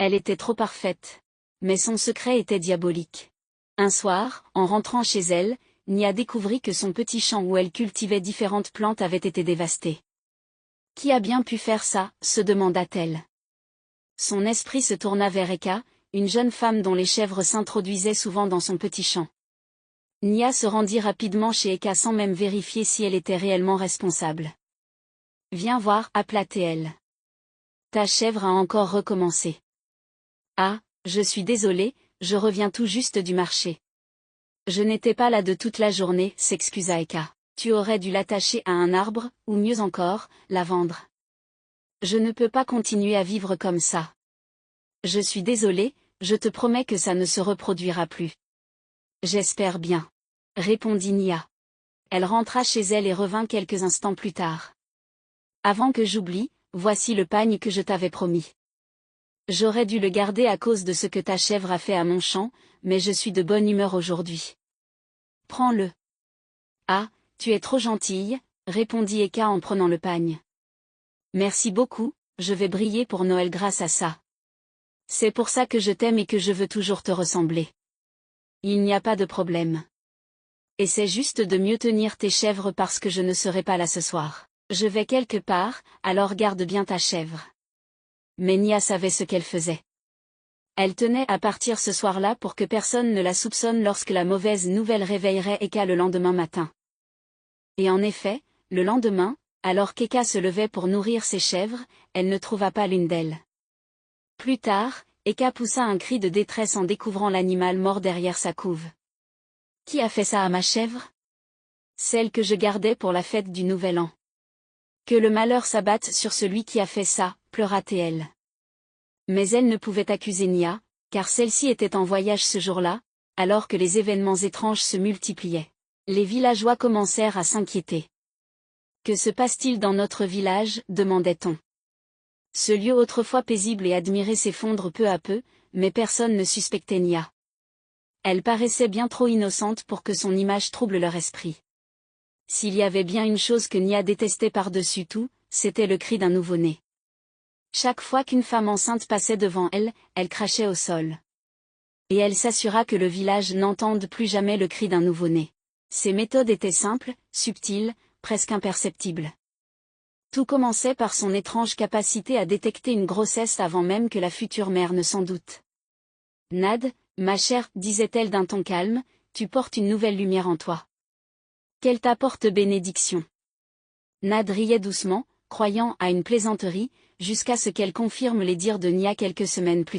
Elle était trop parfaite. Mais son secret était diabolique. Un soir, en rentrant chez elle, Nia découvrit que son petit champ où elle cultivait différentes plantes avait été dévasté. Qui a bien pu faire ça, se demanda-t-elle. Son esprit se tourna vers Eka, une jeune femme dont les chèvres s'introduisaient souvent dans son petit champ. Nia se rendit rapidement chez Eka sans même vérifier si elle était réellement responsable. « Viens voir, appela-t-elle. Ta chèvre a encore recommencé. »« Ah, je suis désolée, je reviens tout juste du marché. »« Je n'étais pas là de toute la journée, » s'excusa Eka. « Tu aurais dû l'attacher à un arbre, ou mieux encore, la vendre. »« Je ne peux pas continuer à vivre comme ça. »« Je suis désolée, je te promets que ça ne se reproduira plus. »« J'espère bien. » répondit Nia. Elle rentra chez elle et revint quelques instants plus tard. « Avant que j'oublie, voici le pagne que je t'avais promis. J'aurais dû le garder à cause de ce que ta chèvre a fait à mon champ, mais je suis de bonne humeur aujourd'hui. Prends-le. »« Ah, tu es trop gentille, » répondit Eka en prenant le pagne. « Merci beaucoup, je vais briller pour Noël grâce à ça. C'est pour ça que je t'aime et que je veux toujours te ressembler. »« Il n'y a pas de problème. Essaie juste de mieux tenir tes chèvres parce que je ne serai pas là ce soir. Je vais quelque part, alors garde bien ta chèvre. » Mais Nia savait ce qu'elle faisait. Elle tenait à partir ce soir-là pour que personne ne la soupçonne lorsque la mauvaise nouvelle réveillerait Eka le lendemain matin. Et en effet, le lendemain, alors qu'Eka se levait pour nourrir ses chèvres, elle ne trouva pas l'une d'elles. Plus tard, Eka poussa un cri de détresse en découvrant l'animal mort derrière sa couve. « Qui a fait ça à ma chèvre ? Celle que je gardais pour la fête du Nouvel An. Que le malheur s'abatte sur celui qui a fait ça, » pleura-t-elle. Mais elle ne pouvait accuser Nia, car celle-ci était en voyage ce jour-là, alors que les événements étranges se multipliaient. Les villageois commencèrent à s'inquiéter. « Que se passe-t-il dans notre village ?» demandait-on. Ce lieu autrefois paisible et admiré s'effondre peu à peu, mais personne ne suspectait Nia. Elle paraissait bien trop innocente pour que son image trouble leur esprit. S'il y avait bien une chose que Nia détestait par-dessus tout, c'était le cri d'un nouveau-né. Chaque fois qu'une femme enceinte passait devant elle, elle crachait au sol. Et elle s'assura que le village n'entende plus jamais le cri d'un nouveau-né. Ses méthodes étaient simples, subtiles, presque imperceptibles. Tout commençait par son étrange capacité à détecter une grossesse avant même que la future mère ne s'en doute. « Nad, ma chère, disait-elle d'un ton calme, tu portes une nouvelle lumière en toi. Qu'elle t'apporte bénédiction. » Nad riait doucement, croyant à une plaisanterie, jusqu'à ce qu'elle confirme les dires de Nia quelques semaines plus tard.